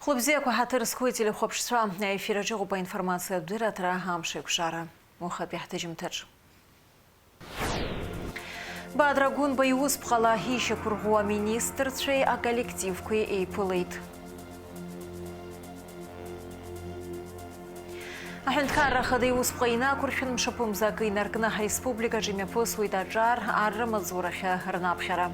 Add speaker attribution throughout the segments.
Speaker 1: Хлопзеку хатырскую телехопшца эфира по информации директора Амшик Шара. Мухат бяхтажим тадж. Бадрагун боюз пхала хища кургуа министр трей а коллективку и полит. Ахентхара хадиус пхайна куршин мшапум закай наркна республика жимяпос уйдаджар арра мазураха рнапхара.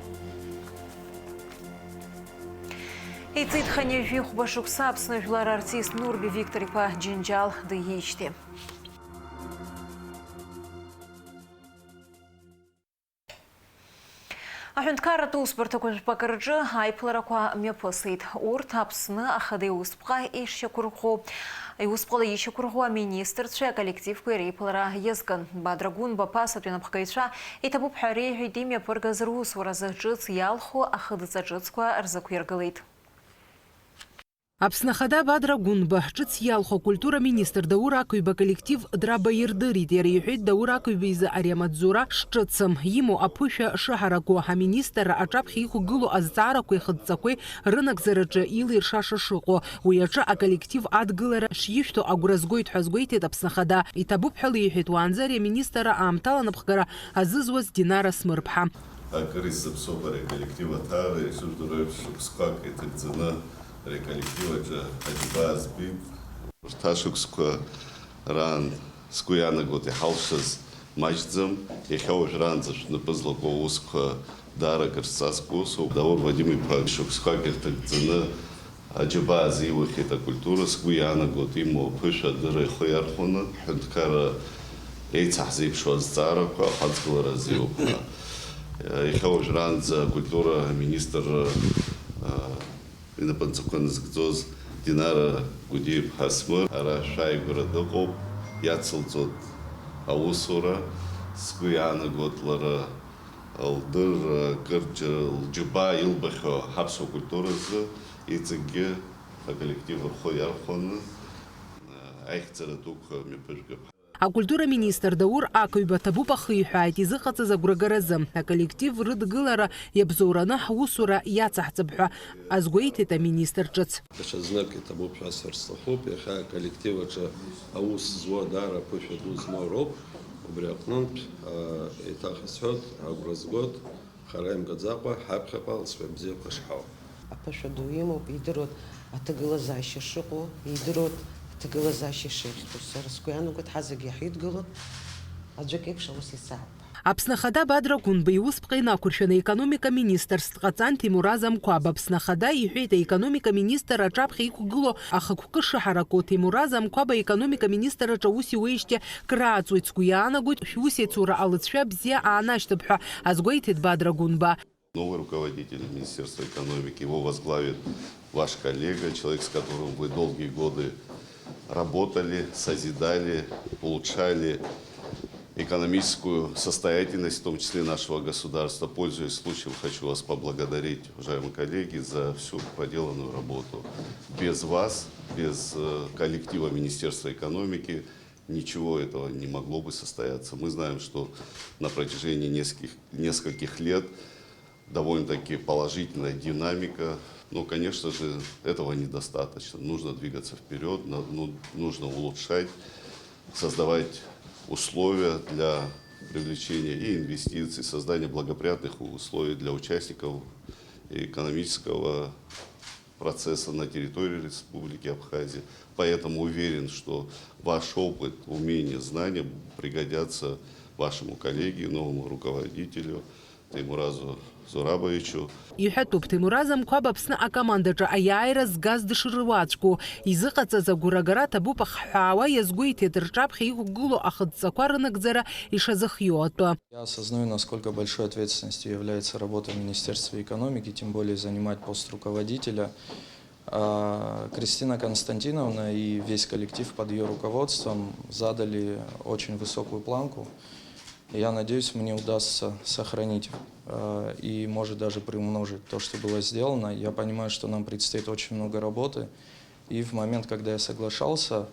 Speaker 1: И цит ханевих башук сапсну жлар артист Нурби Викторипа Джинджал дыечти. Ахентхара туспортокуш покарджи айплараква мепосит урт апсны ахады успха ища курху. И успела еще кургуа министр трей коллективку и рейплара езган. Бадрагун бапас отвена пхайша и табу пхаре хидимя поргазрус уразаджиц ялху ахадзаджицква арзакуергалит.
Speaker 2: Апснахада Бадрагун бахчиц ялхо культура министр Даура Куйба коллектив драба ердырит ерихит Даура Куйбиза Ариамадзура шчицам ему апуша шахаракуаха министра ачапхиху гылу азцара куйхадцакуй рынок зараджа или шаша шико уяча а коллектив адгылара шьишто агуразгойт хазгойтет апснахада и табу пхалихит уанзаре министра амтала напхгара азызваз Динара Смырпха.
Speaker 3: Акрисапсобаре коллектива тары суждуроев шукскак и тыцына реколлектива же адибаз бит. Ташуксква ран скуяна год и халшаз мачдзам и хауш ранзаш на пызлоко усква дара карцаскусу. Даур Вадимий Пак шукскак и тыцына адибаз и вахита культура скуяна год ему пыша дыры хуярхуна хенткара эйцахзиб шуазцара ка хадзгла разиупна. И хауш ранза культура министр и на панцукон сгдоз Динара Гудиев Хасмыр, Арашай городокоп, Яцелцот Аусура, Скуяна Готлара, Алдыр, Кырджа, Лджиба, Илбахо, Хапсо культурасы, и цеге, коллектив Хоярхона, Айхцератук Мепышгап.
Speaker 2: А культура министр Даур Акуйба табу пахыйхайт изыхаца за гурагаразым. А коллектив рыдгылара ябзурана хаусура яцахцабха. Азгуэйт это министр джац.
Speaker 4: Знаки табу пхасверстахоп, яха коллектива ча аус зуадара пыфеду змороп, убрякнут, и тахасхот, агуразгот, хараем гадзапа, хапхапал, свебзе пашхау.
Speaker 5: А пашаду ему идерот, а ты глаза шику, идерот. تجلزاشي الشيخ تسرسكويانو قد حزق يحيد قلت أجاك إبشة وصل صعب.
Speaker 2: Апснахада Бадрагун боюз пхайна куршана экономика министр стқацан Тимуразам Куаба Апснахада ихуэта экономика министр ачапхейку гыло ахакука шахарако Тимуразам Куаба экономика министр ачауси уэште крацует скуяна гуд хюси цура алыцша бзе анаштабха азгуэйтет Бадрагунба.
Speaker 3: Новый руководитель Министерства экономики, его возглавит ваш коллега, человек, с которым вы долгие годы работали, созидали, улучшали экономическую состоятельность, в том числе нашего государства. Пользуясь случаем, хочу вас поблагодарить, уважаемые коллеги, за всю проделанную работу. Без вас, без коллектива Министерства экономики ничего этого не могло бы состояться. Мы знаем, что на протяжении нескольких лет довольно-таки положительная динамика. Но, конечно же, этого недостаточно. Нужно двигаться вперед, нужно улучшать, создавать условия для привлечения и инвестиций, создания благоприятных условий для участников экономического процесса на территории Республики Абхазия. Поэтому уверен, что ваш опыт, умения, знания пригодятся вашему коллеге, новому руководителю Тимуразу Зурабовичу.
Speaker 2: Ихатуп Тимуразам Куаба псна а командаджа аяйра сгазды шырвачку. Изыхаца за гурагара табу паххава язгуйте дырчапхи их гулу ахадзакварынак зара и шазахьёто.
Speaker 6: Я осознаю, насколько большой ответственностью является работа в Министерстве экономики, тем более занимать пост руководителя. Кристина Константиновна и весь коллектив под ее руководством задали очень высокую планку. Я надеюсь, мне удастся сохранить и, может, даже приумножить то, что было сделано. Я понимаю, что нам предстоит очень много работы. И в момент, когда я соглашался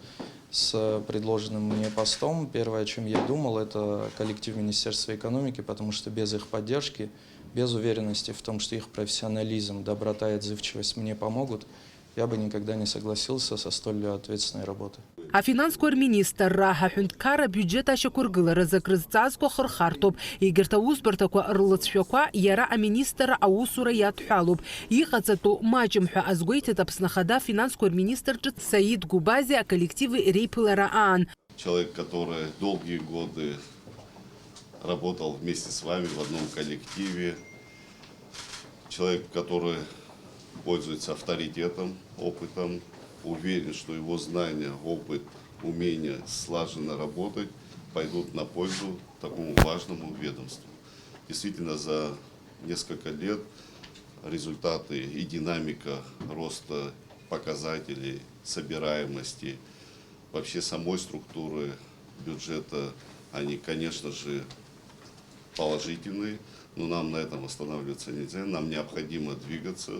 Speaker 6: с предложенным мне постом, первое, о чем я думал, это коллектив Министерства экономики, потому что без их поддержки, без уверенности в том, что их профессионализм, доброта и отзывчивость мне помогут, я бы никогда не согласился со столь ответственной работой.
Speaker 2: Афинанскор министрра ҳаҳәынҭқарра бюджет ашьақәыргылара закрызҵазкуа хырхарҭоуп. Егьырҭ аусбарҭақәа рлыҵшәақәа иара аминистр аусура иадҳәалоуп. Иҟаҵатәу маҷым ҳәа азгәеиҭеит Аԥсны Ахада финансқәа рминистр ҿыц Саид Губази аколлектив реиԥылара аан.
Speaker 3: Человек, который долгие годы работал вместе с вами в одном коллективе. Человек, который пользуется авторитетом, опытом. Уверен, что его знания, опыт, умение слаженно работать пойдут на пользу такому важному ведомству. Действительно, за несколько лет результаты и динамика роста показателей, собираемости, вообще самой структуры бюджета, они, конечно же, положительные, но нам на этом останавливаться нельзя. Нам необходимо двигаться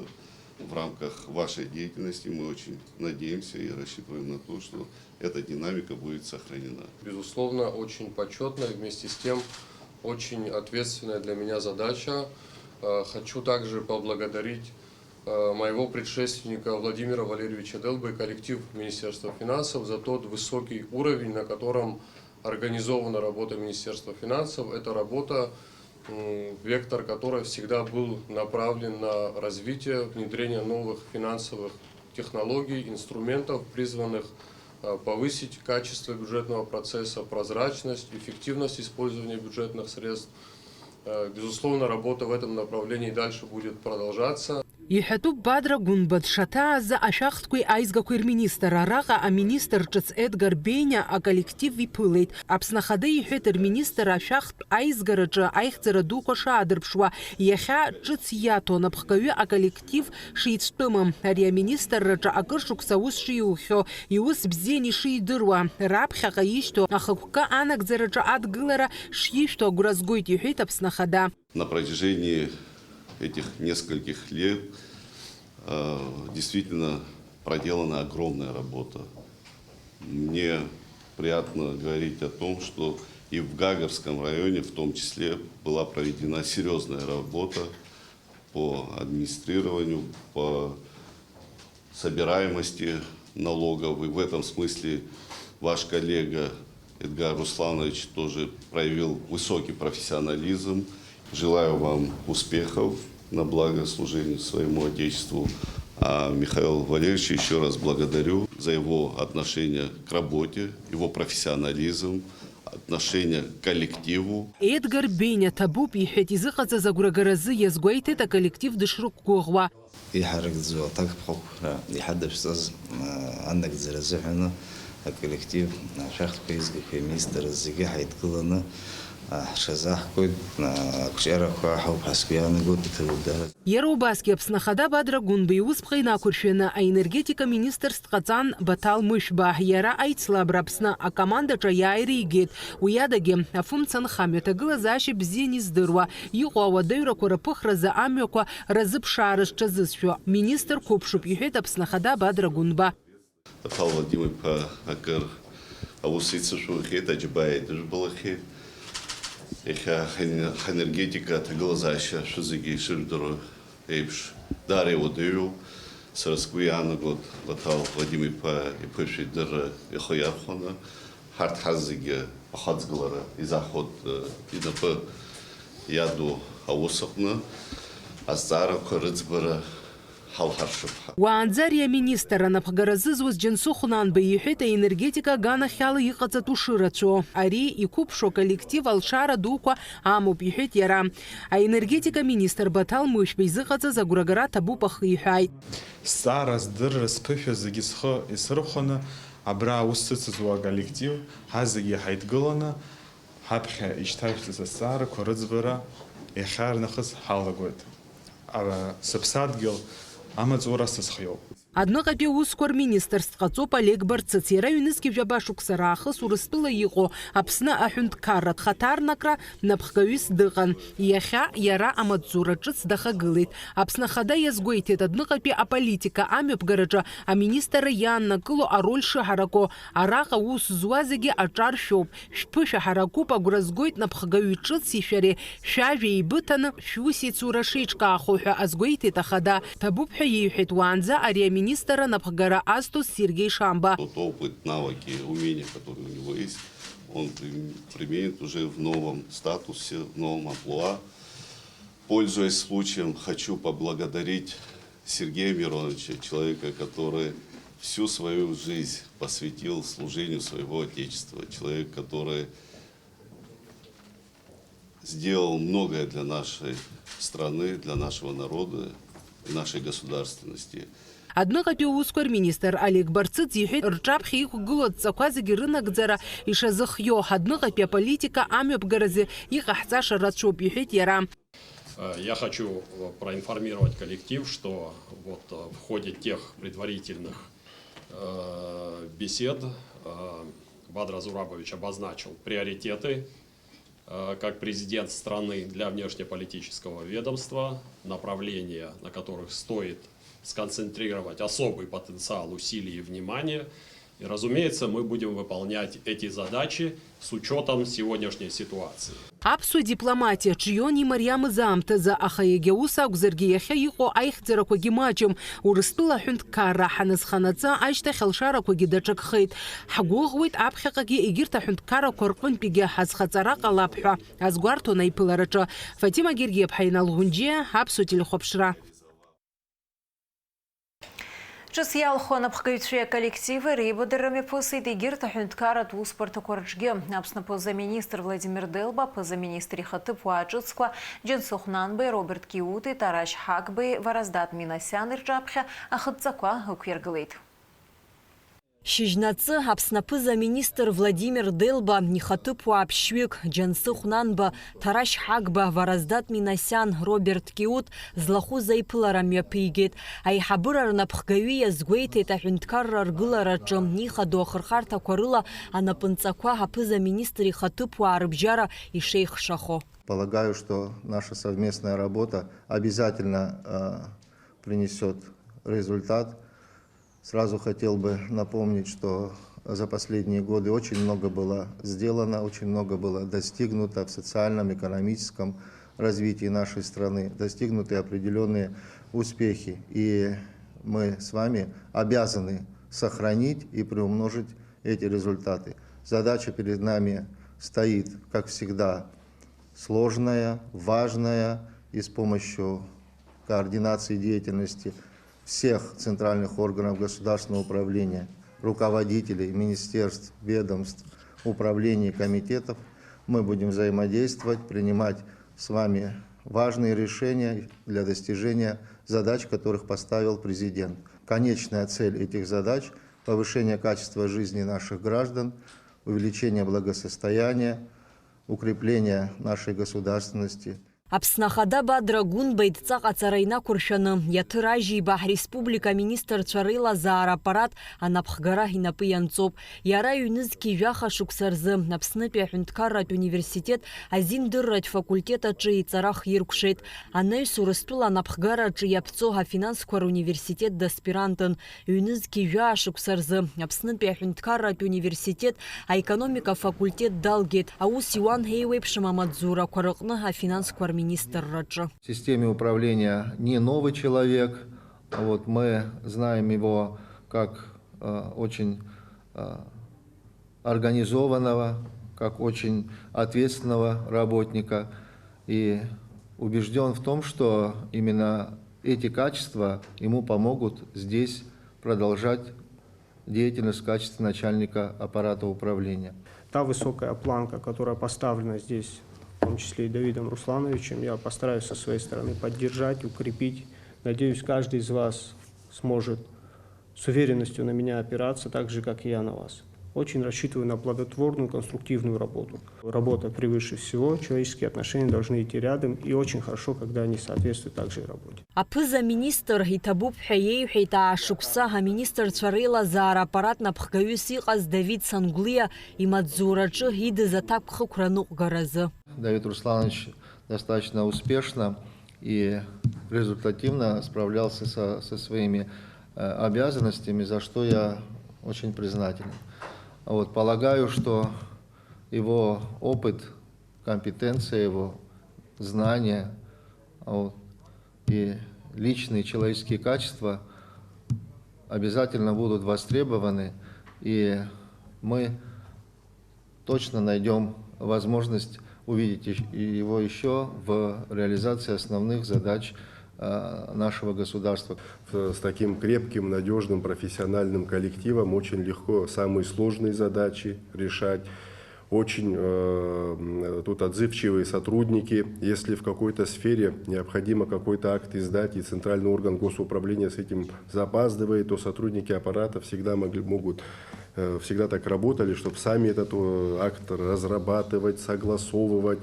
Speaker 3: в рамках вашей деятельности. Мы очень надеемся и рассчитываем на то, что эта динамика будет сохранена.
Speaker 7: Безусловно, очень почетная, вместе с тем очень ответственная для меня задача. Хочу также поблагодарить моего предшественника Владимира Валерьевича Делба и коллектив Министерства финансов за тот высокий уровень, на котором организована работа Министерства финансов. Это работа, вектор которой всегда был направлен на развитие, внедрение новых финансовых технологий, инструментов, призванных повысить качество бюджетного процесса, прозрачность, эффективность использования бюджетных средств. Безусловно, работа в этом направлении дальше будет продолжаться.
Speaker 2: Иҳәатәуп Бадра Гунбад шаҭаазы ашәахтәқәеи аизгақәеи рминистр араҟа аминистр ҿыц Едгар Бениа аколлектив иԥылеит. Аԥсны Ахада иҳәеит рминистр ашәахтә аизгараҿы аихьӡара дуқәа шаадырԥшуа, иахьа ҿыц иаҭо анапхгаҩы аколлектив шицәтәымым. Ари аминистрраҿы акыр шықәса аус шиухьо, иус бзианы ишидыруа, раԥхьаҟа ишьҭоу ахықәкы анагӡараҿы адгылара шишәҭо агәра згоит, иҳәеит Аԥсны Ахада.
Speaker 3: На протяжении этих нескольких лет действительно проделана огромная работа. Мне приятно говорить о том, что и в Гагарском районе в том числе была проведена серьезная работа по администрированию, по собираемости налогов. И в этом смысле ваш коллега Эдгар Русланович тоже проявил высокий профессионализм. Желаю вам успехов на благо служению своему Отечеству. А Михаила Валерьевича еще раз благодарю за его отношение к работе, его профессионализм, отношение к коллективу.
Speaker 2: Едгар Бениа ҭабуп иҳәеит, изыҟаҵаз агәрагаразы иазгәеиҭеит аколлектив дышрықәгәыӷуа.
Speaker 8: Иҳаракӡоу аҭакԥхықәра иҳадырԥсаз анагӡара азыҳәаны аколлектив ашәахтәқәа аизгақәа аминистр зегьы ҳаидкыланы ҳшазаҳкуеит, ақәҿиарақәа ҳауп ҳәа иаанагоит иҭагәыдара.
Speaker 2: Иара убасгьы Аԥсны Ахада Бадра Гунба иусԥҟа инақәыршәаны аенергетика министрс дҟаҵан Баҭал Мышьба. Иара аицлабра Аԥсны акомандаҿы иааира игеит. Уи адагьы афымца нхамҩа аҭагылазаашьа бзианы издыруа, иҟоу ауадаҩрақәа рыԥыхразы амҩақәа разыԥшаара зҽазызшәо министр қәыԥшуп, иҳәеит Аԥсны Ахада Бадра Гунба.
Speaker 3: Баҭал Владимир-иԥа акыр аус ицышәухьеит, аџьабаа еидыжәбалахьеит. Иахьа ҳенергетика аҭагылазаашьа шәызегьы ишырдыруа еиԥш даара иуадаҩуп. Сара сгәы иаанагоит Баҭал Владимир-иԥа иԥышәа идырра ихы иархәаны ҳарҭ ҳазегьы ахаҵгылара изаҳхәоит инапы иаду аус аҟны азҵаарақәа рыӡбара ҳалҳаршуп.
Speaker 2: Уаанӡа ари аминистр анапхгара зызуаз Џьансыхә Нанба иҳәеит, аенергетика аганахьала иҟаҵатәу шырацәоу. Ари иқәыԥшо коллектив алшара дуқәа амоуп, иҳәеит иара. Аенергетика министр Баҭал Мышьба изыҟаҵаз агәрагара ҭабуп ахы иҳәааит.
Speaker 9: Сҵаара здырра сԥышәа зегьы схы исырхәаны абра аус зыцызуа аколлектив ҳазегьы ҳаидгыланы ҳаԥхьа ишьҭашәҵаз азҵаарақәа рыӡбара иахьарнахыс ҳалагоит. Сыԥсадгьыл амаҵура сызхиоуп.
Speaker 2: Адныҟатәи аусқәа рминистрс дҟаҵоуп Олег Барцыц. Иара ҩнызқьи жәабашықәса раахыс Урыстәыла иҟоу Аԥсны аҳәынҭқарратә хаҭарнакра напхгаҩыс дыҟан. Иахьа иара амаҵзура ҿыц дахагылеит. Аԥсны Ахада иазгәеиҭеит, адныҟатәи аполитика амҩаԥгараҿы аминистрра иааннакыло ароль шыҳараку. Араҟа ус зуа зегьы аҿаршәоуп. Шәԥышәаҳаракуп, агәра згоит напхгаҩ ҿыци шәареи шәажәа еибыҭаны шәус еицура шеиҿкаахо ҳәа азгәеиҭеит Ахада. Ҭабуп ҳәа иҳәеит, уаанӡа ари министра Напхгара Астус Сергей Шамба.
Speaker 3: Тот опыт, навыки, умения, которые у него есть, он применит уже в новом статусе, в новом амплуа. Пользуясь случаем, хочу поблагодарить Сергея Мироновича, человека, который всю свою жизнь посвятил служению своего Отечества. Человек, который сделал многое для нашей страны, для нашего народа и нашей государственности.
Speaker 2: Однако пиускор министр Олег Барцыц ехет рчапхи их гулот цаквазиги рынок дзара и шазахьё. Однако пия политика амёб гарази их ахцаша радшоп ехет яра.
Speaker 10: Я хочу проинформировать коллектив, что вот в ходе тех предварительных бесед Бадр Зурабович обозначил приоритеты как президент страны для внешнеполитического ведомства, направления, на которых стоит сконцентрировать особый потенциал усилий и внимания. И, разумеется, мы будем выполнять эти задачи с учетом сегодняшней ситуации.
Speaker 2: Апсу дипломатия, чьёни Марьямы замта за ахаегеуса гзергияхя его айхтера когимачем, урыстула хюнт кара ханасханаца айшта хелшара когидачак хейт. Хагугвит апхакаги игирта хюнт кара коркун пиге хасхацара калапха. Азгуарту найпыларача. Фатима Гергиев хайнал гунджия, апсу телехопшра.
Speaker 1: Час ялхо напхкаючие коллективы рибодерами посыды гирта хюнткара ту спорта корчге. Апсна позаминистр Владимир Делба, позаминистр Хаты Пуаджицква, Джен Сухнанбе, Роберт Киуты, Тараш Хакбе, Вараздат Минасян Ирджапхе, Ахатцаква укверглейт.
Speaker 11: Шижнацы апснапыза министр Владимир Делба, Нихаты Пуапшвик, Дженсы Хунанба, Тараш Хакба, Вараздат Минасян, Роберт Киут, злаху зайпыларам япигет. Айхабырар напхгавия сгуэйтет ахюнткарра ргыларачым, Нихаду ахырхарта корыла, а напынцаква апыза министр Хаты Пуарыбжара и шейх Шахо.
Speaker 12: Полагаю, что наша совместная работа обязательно принесет результат. Сразу хотел бы напомнить, что за последние годы очень много было сделано, очень много было достигнуто в социальном, экономическом развитии нашей страны, достигнуты определенные успехи. И мы с вами обязаны сохранить и приумножить эти результаты. Задача перед нами стоит, как всегда, сложная, важная, и с помощью координации деятельности всех центральных органов государственного управления, руководителей министерств, ведомств, управлений, комитетов, мы будем взаимодействовать, принимать с вами важные решения для достижения задач, которых поставил президент. Конечная цель этих задач – повышение качества жизни наших граждан, увеличение благосостояния, укрепление нашей государственности.
Speaker 11: Апснахада Бадра Гунбейт цаqa царайна куршаны. Ятыражи Бах Республика министр Чарыла за аппарат анапхгара инапы янцоп. Яра юнызки жаха шуксарзы. Апснапе хюнткаррат университет азин дыррат факультета чы царах иркшет. Анай сурыстула анапхгара чы япцоха финансквар университет даспирантын. Юнызки жаха шуксарзы. Апснапе хюнткаррат университет а экономика факультет далгет. Аус Юан Хейвейпши Мамадзура кварыкныха финансквар министр Раджа.
Speaker 12: В системе управления не новый человек. Вот мы знаем его как очень организованного, как очень ответственного работника. И убежден в том, что именно эти качества ему помогут здесь продолжать деятельность в качестве начальника аппарата управления.
Speaker 13: Та высокая планка, которая поставлена здесь, в том числе и Давидом Руслановичем, я постараюсь со своей стороны поддержать, укрепить. Надеюсь, каждый из вас сможет с уверенностью на меня опираться, так же, как и я на вас. Очень рассчитываю на плодотворную, конструктивную работу. Работа превыше всего, человеческие отношения должны идти рядом, и очень хорошо, когда они соответствуют также и работе.
Speaker 11: Апыза министр Хитабуб Хейта Шуксаха министр Чарыла за аппарат напхгаю сиqas Давид Санглия и Мадзурачы гиды за тапхы крану гаразы.
Speaker 12: Давид Русланович достаточно успешно и результативно справлялся со своими обязанностями, за что я очень признателен. Вот, полагаю, что его опыт, компетенция, его знания и личные человеческие качества обязательно будут востребованы, и мы точно найдем возможность увидеть его еще в реализации основных задач нашего государства.
Speaker 14: С таким крепким, надежным, профессиональным коллективом очень легко самые сложные задачи решать. Очень тут отзывчивые сотрудники. Если в какой-то сфере необходимо какой-то акт издать, и центральный орган госуправления с этим запаздывает, то сотрудники аппарата всегда могут, всегда так работали, чтобы сами этот акт разрабатывать, согласовывать.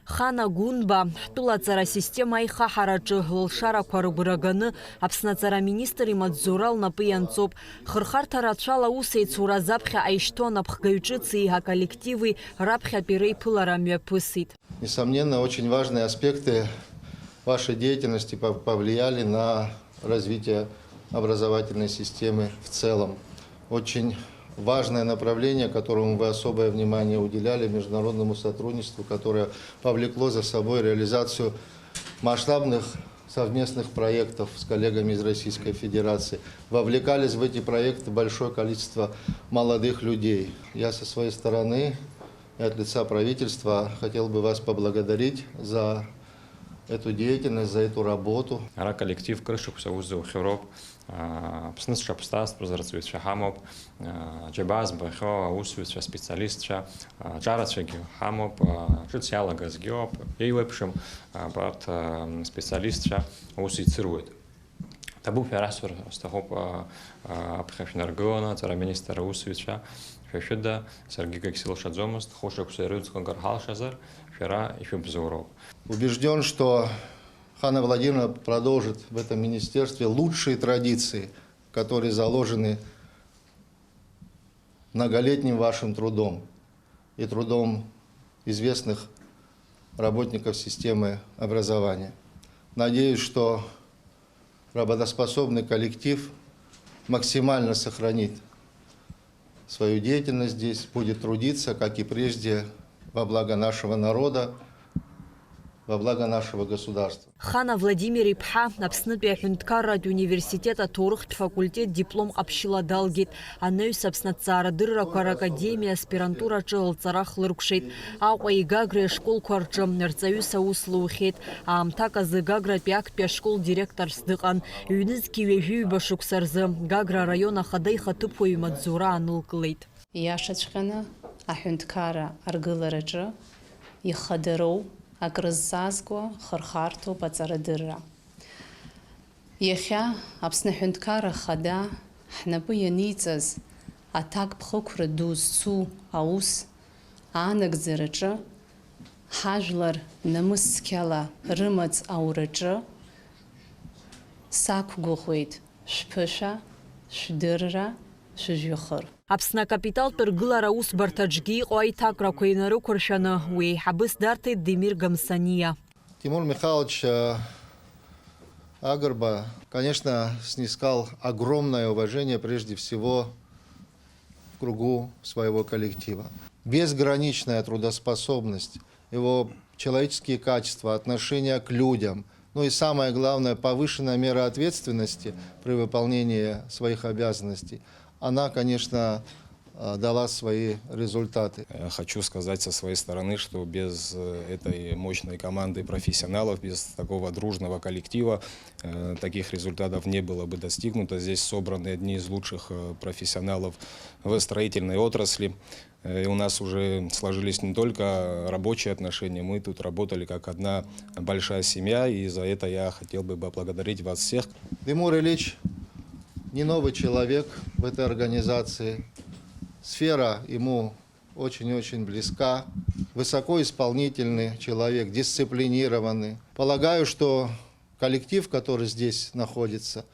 Speaker 11: Хана Гунба, ҳтәылаҵара система аихаҳараҿы лылшарақәа рыгәраганы Аԥсны аҵара министр имаҵзура лнапы ианҵоуп. Хырхарҭа рацәала аусеицура заԥхьа аишьҭоу анапхгаҩ ҿыци еиҳа коллективи раԥхьатәи реиԥылара мҩаԥысит.
Speaker 12: Несомненно, очень важные аспекты вашей деятельности повлияли на развитие образовательной системы в целом. Очень важное направление, которому вы особое внимание уделяли, международному сотрудничеству, которое повлекло за собой реализацию масштабных совместных проектов с коллегами из Российской Федерации. Вовлекались в эти проекты большое количество молодых людей. Я со своей стороны и от лица правительства хотел бы вас поблагодарить за эту деятельность, за эту работу.
Speaker 15: Ара коллектив крышықәса ус зухьыроуп, Аԥсны зҿаԥсҭазтәыз рҵаҩцәа ҳамоуп, џьабаа збахьоу аусзуҩцәа, специалистцәа, ҿарацәагьы ҳамоуп, ҿыц иалагазгьы ауп, еиуеиԥшым абарҭ специалистцәа аус ицыруеит. Ҭабуп шәарасҳәар сҭахуп аԥхьа шәнаргыланы аҵара аминистр аусзуҩцәа, шәашәыда саргьы акгьы сылшаӡомызт, хәышықәса ирыцкәагар ҳалшазар, шәара ишәыбзоуроуп.
Speaker 12: Убежден, что Ханна Владимировна продолжит в этом министерстве лучшие традиции, которые заложены многолетним вашим трудом и трудом известных работников системы образования. Надеюсь, что работоспособный коллектив максимально сохранит свою деятельность здесь, будет трудиться, как и прежде, во благо нашего народа, во благо нашего государства.
Speaker 11: Хана Владимир иԥҳа Аԥснытәи аҳәынҭқарратә университет аҭоурыхтә факультет диплом ҟаԥшьыла далгеит. Анаҩс Аԥсны аҭҵаарадыррақәа ракадемиа аспирантураҿы лҵара хлыркәшеит. Аҟәа Гагра ашколқәа рҿы рҵаҩыс аус лухьеит. Аамҭак азы Гагратәи актәи ашкол директорс дыҟан. Ҩнызқьи ҩажәиҩба шықәса рзы Гагра араион ахада ихаҭыԥуаҩ имаҵзура аанылкылеит.
Speaker 16: Иашаҵәҟьаны аҳәынҭқарра аргылараҿы ихадароу акрызҵазкуа хырхарҭоуп аҵарадырра. Иахьа Аԥсны аҳәынҭқарра ахада ҳнапы ианиҵаз аҭак ԥхықәра ду зцу аус аанагӡараҿы ҳажәлар намыс цқьала рымаҵ аураҿы сақәгәыӷуеит шәԥышәа, шәдырра, шәыжәҩахыр.
Speaker 11: Аԥсны акапиталтә ргылара аусбарҭаҿгьы иҟоу аиҭакрақәа инарықәыршәаны уи еиҳабыс дарҭеит Демир Гамсания.
Speaker 12: Тимур Михайлович Агрба, конечно, снискал огромное уважение прежде всего в кругу своего коллектива. Безграничная трудоспособность, его человеческие качества, отношение к людям, ну и самое главное, повышенная мера ответственности при выполнении своих обязанностей, она, конечно, дала свои результаты.
Speaker 17: Хочу сказать со своей стороны, что без этой мощной команды профессионалов, без такого дружного коллектива таких результатов не было бы достигнуто. Здесь собраны одни из лучших профессионалов в строительной отрасли. И у нас уже сложились не только рабочие отношения, мы тут работали как одна большая семья, и за это я хотел бы поблагодарить вас всех.
Speaker 12: Тимур Ильич не новый человек в этой организации. Сфера ему очень-очень близка. Высоко исполнительный человек, дисциплинированный. Полагаю, что коллектив, который здесь находится,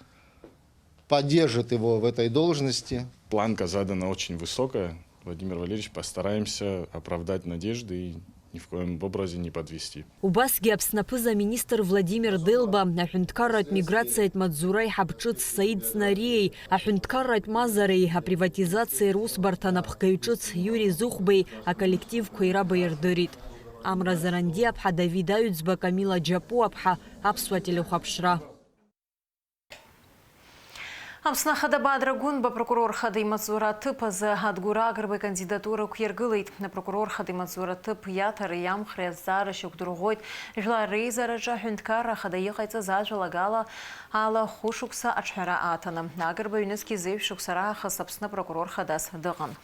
Speaker 12: поддержит его в этой должности.
Speaker 9: Планка задана очень высокая. Владимир Валерьевич, постараемся оправдать надежды и
Speaker 18: ни в коем образе не подвести.
Speaker 11: Убасгьы Аԥсны министр Владимир Делба, аҳәынҭқарратә миграциатә маҵзура иҳаб-ҿыц Саид Снарии, аҳәынҭқарратә мазареи, априватизациа русбарҭа анапхгаҩ ҿыц Юрий Зыхәбеи аколлективқәа ирабаирдырит. Амра Зарандиаԥҳа, Давид Аҩӡба, Камила Џьапуаԥҳа, Аԥсуа телехәаԥшра.
Speaker 1: Аԥсны Ахада Гәынба апрокурор хада имаҵзура аҭыԥ азы Адгәыр Агрбеи кандидатурақәа иргылеит. Апрокурор хада имаҵзура аҭыԥ иаҭара иамхреи азҵаара шьақәдырӷәӷәоит. Жәлар реизараҿы аҳәынҭқарра хада иҟаиҵаз ажәалагала ала хәышықәса аҿҳәара аҭаны. Агрба ҩнызқьи зеиԥш шықәса раахыс Аԥсны апрокурор хадас дыҟан.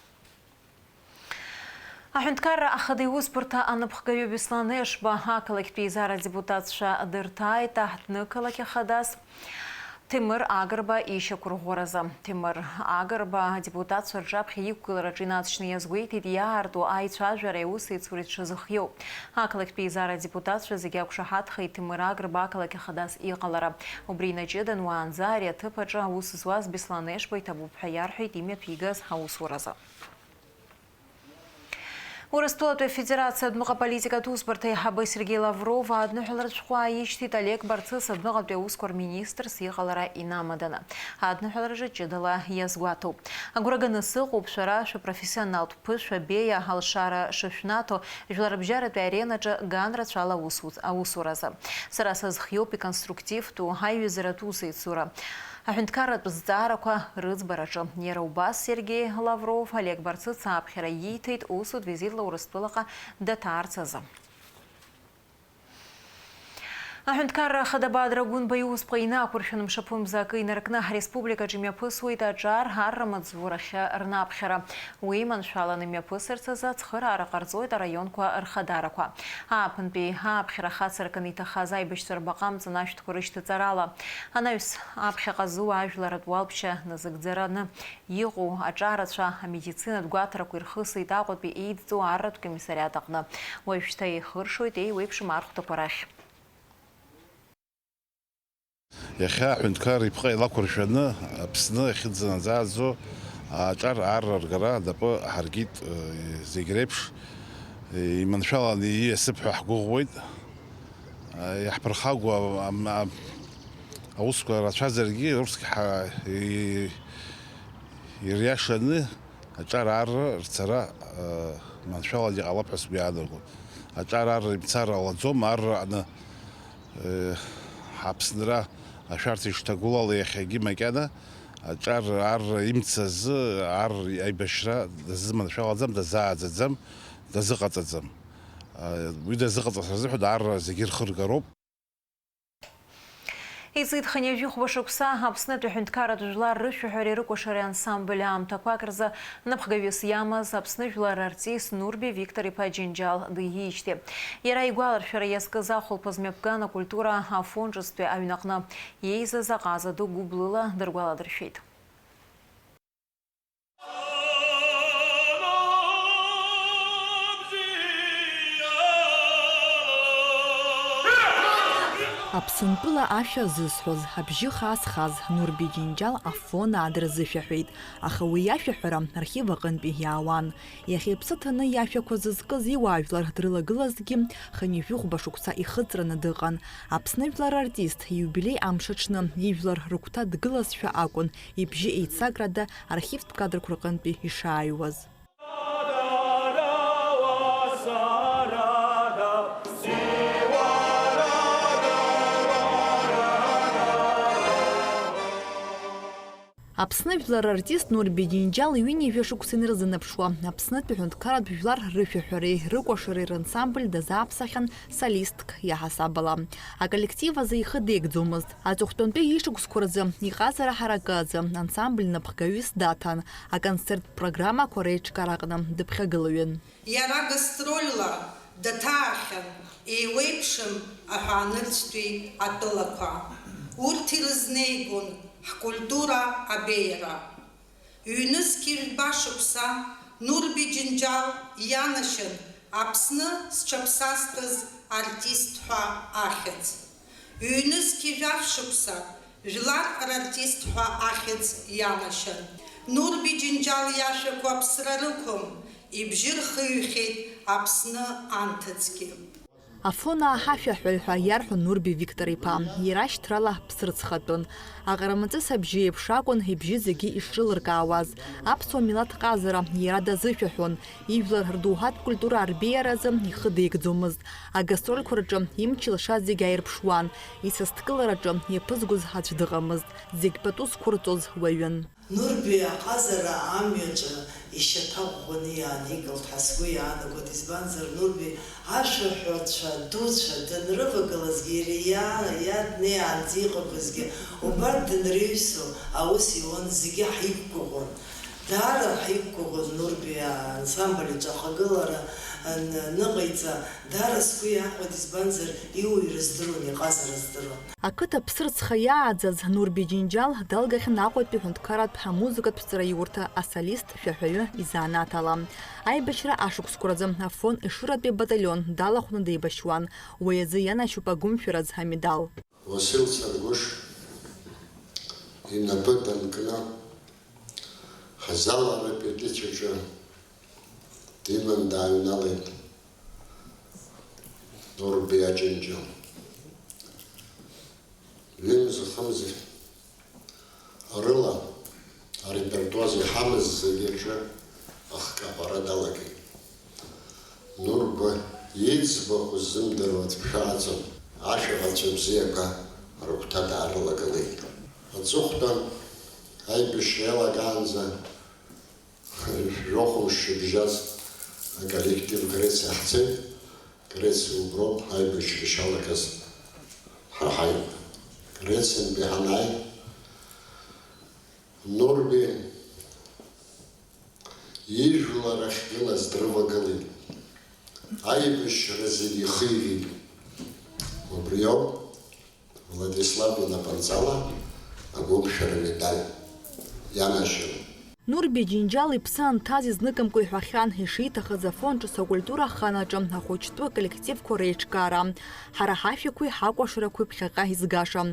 Speaker 1: Аҳәынҭқарра ахада иусбарҭа анапхгаҩы Беслан Ешба ақалақьтәи еизара адепутатцәа дырҭааит аҳҭнықалақь ахадас Темыр Агрба ишьақәырӷәӷәаразы. Темыр Агрба адепутатцәа рҿаԥхьа иқәгылараҿы инаҵшьны иазгәеиҭеит иаарту аицәажәара иусеицуреи дшазыхиоу. Ақалақьтәи еизара адепутатцәа зегьы ақәшаҳаҭхеит Темыр Агрба ақалақь ахадас иҟалара. Убри инаҷыдан уаанӡа ари аҭыԥ аҿы аус зуаз Беслан Ешба иҭабуп ҳәа иарҳәеит имҩаԥигаз аусуразы. Урыстәылатәи Афедерациа адәныҟаполитикатә усбарҭа аиҳабы Сергей Лавров адныҳәаларатә шәҟәы ааишьҭит Олег Барцыс адәныҟатәи аусқәа рминистрс иҟалара инамаданы. Адныҳәалараҿы ҷыдала иазгәаҭоуп. Агәра ганы сыҟоуп шәара шәапрофессионалтә ԥышәа беиа алшара шышәнаҭо жәларбжьаратәи аренаҿы ган рацәала аусуразы. Сара сазхиоуп иконструктивтәу аиҩызаратә усеицура. Аҳәынҭқарратә зҵаарақәа рыӡбараҿы. Иара убас Сергей Лавров Олег Барцыц аԥхьара ииҭеит усутә визитла Урыстәылаҟа даҭаарц азы. Аҳәынҭқарра Ахада Гәынба иусԥҟа инақәыршәаны мшаԥымза акы инаркны ҳреспубликаҿы имҩаԥысуеит аҿар арра маҵзурахьы рнаԥхьара. Уи маншәаланы имҩаԥысырц азы ацхыраара ҟарҵоит араионқәа рхадарақәа. Ааԥынтәи аԥхьара хацыркын иҭахаз аибашьцәа рбаҟамҵан ашәҭқәа рышьҭаҵарала. Анаҩс аԥхьаҟа зуа ажәларатә уалԥшьа назыгӡараны иҟоу аҿарацәа амедицинатә гәаҭарақәа ирхысит Аҟәатәи еидҵоу арратә комиссариат аҟны. Уажәшьҭа еихыршоит еиуеиԥшым архәҭақәа рахь.
Speaker 18: Иахьа аҳәынҭқар ипҟа илақәыршәаны Аԥсны иахьыӡнаӡааӡо аҿар арра ргара адапы ҳаркит зегь реиԥш иманшәаланы ииасып ҳәа ҳгәыӷуеит. Иаҳԥырхагоу аусқәа рацәазаргьы урҭгьы ириашаны аҿар арра рцара маншәаланы иҟалап ҳәа сгәы иаанагоит. Аҿар арра имцара ҟалаӡом, арраҟны Аԥсныра ашәарҭа ишҭагәылала иахьагьы макьана аҿар арра имцазы ар аибашьра дазыманшәалаӡам, дазааӡаӡам, дазыҟаҵаӡам. Уи дазыҟаҵаз азыҳәан арра зегьы рхыргароуп.
Speaker 1: Иҵит хынҩажәихәба шықәса Аԥснытәи аҳәынҭқарратә жәлар рышәаҳәареи рыкәашареи ансамбль аамҭақәак рзы напхгаҩыс иамаз Аԥсны жәлар артист Нурби Виктор-иԥа Џьынџьал диишьҭит. Иара игәаларшәара иазкыз ахәылԥаз мҩаԥган акультура афонџьыстәи аҩнаҟны иеизаз аҟаза ду гәыблыла дыргәаладыршәеит.
Speaker 11: Аԥсынтәыла ашәа зысҳәоз, абжьы хаз-хаз Нурби Џьынџьал афон аадырзышәаҳәеит. Аха уи иашәаҳәара архив аҟынтәи иаауан. Иахьа иԥсы ҭаны иашәақәа зызкыз иуаажәлар дрылагылазгьы хынҩажәихәба шықәса ихыҵраны дыҟан. Аԥсны жәлар артист иубилеи амш аҽны ижәлар рыгәҭа дгылазшәа акәын, ибжьы еицакрада архивтә кадрқәа рҟынтәи ишааҩуаз. Аԥсны жәлар артист Нурби Џьынџьал ҩынҩажәа шықәса инырзынаԥшуа Аԥснытәи аҳәынҭқарратә жәлар рышәаҳәареи рыкәашареи рансамбль дазааԥсахьан солисттк иаҳасабала. Аколлектив азы ихы деигӡомызт. Аҵыхәтәантәи ишықәсқәа рзы иҟазара ҳаракы азы ансамбль напхгаҩыс даҭан. Аконцерт программақәа реиҿкаараҟны дыԥхьагылаҩын.
Speaker 19: Иара гастрольла даҭаахьан еиуеиԥшым аҳәаанырцәтәи атәылақәа. Урҭ ирызнеигон ҳкультура абеиара. Ҩнызқьи ҩба шықәса Нурби Џьынџьал ианашьан Аԥсны зҽаԥсазтәыз артист ҳәа ахьӡ. Ҩнызқьи жәаф шықәса жәлар рартист ҳәа ахьӡ ианашьан. Нурби Џьынџьал иашәақәа аԥсра рықәым, ибжьы рхыҩхьеит Аԥсны анҭыҵгьы.
Speaker 20: Афона ҳашәаҳәаҩҳәа иарҳәон Нурби Виктор-иԥа. Иара шьҭрала ԥсрыцхатәын. Аҟармаҵыс абжьы еиԥш акәын ибжьы зегьы ишҿылыркаауаз. Аԥсуа милаҭ ҟазара иара дазышәаҳәон. Ижәлар рдоуҳатә культура арбеиаразы ихы деигӡомызт. Агастрольқәа рҿы имч илшаз зегьы аирԥшуан. Исасдкылараҿы иаԥызгоз аӡә дыҟамызт. Зегь пату зқәырҵоз уаҩын.
Speaker 21: Нурби аҟазара амҩаҿы ишьаҭаӷәӷәаны иааникылт ҳәа сгәы иаанагоит, избанзар Нурби ашәаҳәацәа дуцәа данрывагылазгьы иара днеиаанӡа иҟақәазгьы убарҭ данрыҩсо аус иуан, зегьы ҳиқәгәыӷуан. Даара ҳиқәгәыӷуан Нурби ансамбль аҿахагылара ныҟаиҵа. Даара сгәы иаахәеит, избанзар иуаҩра здыруан, иҟазара здыруан.
Speaker 20: Ақыҭа ԥсырӡха иааӡаз Нурби Џьынџьал далгахьан Аҟәатәи ҳәынҭқарратә ҳамузыкатә ҵараиурҭа асолист шәаҳәаҩы изанааҭ ала. Аибашьра ашықәсқәаразы афон Ешыратәи баталион далахәны деибашьуан. Уи азы ианашьоуп агәымшәараз амедал.
Speaker 22: Васил Саргәыш инапы данкны Ҳазал арепетициаҿы диман дааҩналеит Нурби Џьынџьал. Ҩымзи-хымзи рыла арепертуаз иҳамаз зегьы рҿы ахкаԥара далагеит. Нурба иӡбахә ззымдыруа дԥшааӡон. Ашәаҳәацәа бзиақәа рыгәҭа даарылагылеит. Аҵыхәтәан аибашьра иалагаанӡа жәохәымш шыбжьаз аколлектив Грециа ҳцеит. Грециа уброуп аибашьра ишалагаз ҳаҳаит. Грециантәи ҳанааи Нурби ижәлар ахьгылаз дрывагылеит. Аибашьра зегьы ихигеит. Убри ауп Владислав Напанҵала агәымшәара медаль ианашьон.
Speaker 20: Нурби Џьынџьал иԥсы анҭаз изныкымкәа иҳәахьан ишиҭахыз афон ҿыц акультура аханаҿы ахәыҷтәы коллективқәа реиҿкаара. Ҳара ҳашәақәеи ҳакәашарақәеи ԥхьаҟа изгаша.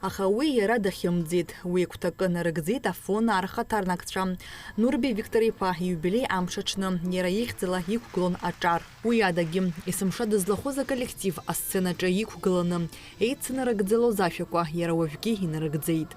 Speaker 20: Аха уи иара дахьымӡеит. Уи игәҭакы нарыгӡеит афон архаҭарнакцәа. Нурби Виктор-иԥа июбилеи амш аҽны иара ихьӡала иқәгылон аҿар. Уи адагьы есымша дызлахәыз аколлектив асценаҿы иқәгыланы еицынарыгӡалоз ашәақәа иара уажәгьы инарыгӡеит.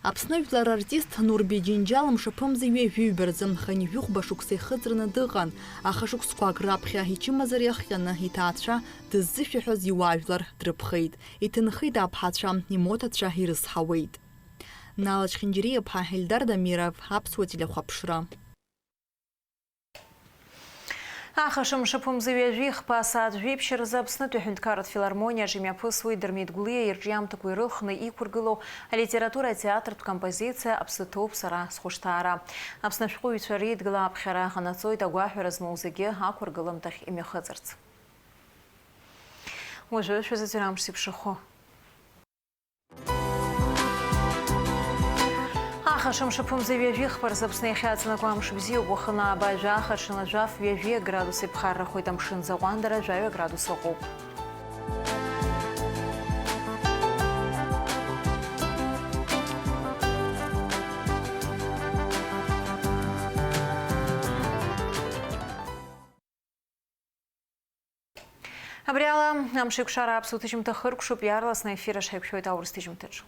Speaker 20: Аԥсны жәлар артист Нурби Џьынџьал мшаԥымзи ҩажәиҩбаразы ханҩыхәба шықәса ихыҵраны дыҟан, аха шықәсқәак раԥхьа ичымазара иахҟьаны иҭаацәа дыззышәаҳәоз иуаажәлар дрыԥхеит. Иҭынхеит аԥҳацәа, имоҭацәа ирызҳауеит. Нала Чхинџьириаԥҳа, Ельдар Дамиров, Аԥсуа телехәаԥшра.
Speaker 1: Ахашым шыԥымзи ҩажәихԥа асааҭ жәеиԥшьаразы Аԥснытәи аҳәынҭқарратә филармониаҿы имҩаԥысуеит Дырмит Гәлиа ирҿиамҭақәа ирылхны иқәыргылоу алитература атеатратә композициа Аԥсы ҭоуп сара схәышҭаара. Аԥсны ашәҟәыҩҩцәа реидгыла аԥхьара ҟанаҵоит агәаҳәара змоу зегьы ақәыргыламҭахь имҩахыҵырц. Уажәы шәазыӡырҩ амш зеиԥшрахо. Ахашым шыԥымзи ҩажәихԥаразы Аԥсны иахьаҵанакуа амш бзиоуп. Уахынла абажәах аҽнажәаф 2 градус иԥхаррахоит, амшын заҟәандара 2 градус ыҟоуп. Абри ала амш еиқәшара аԥсуа ҭыжьымҭа хыркәшоуп, иаарласны ефир ашьа еиқәшәоит аурыс ҭыжьымҭаҿы.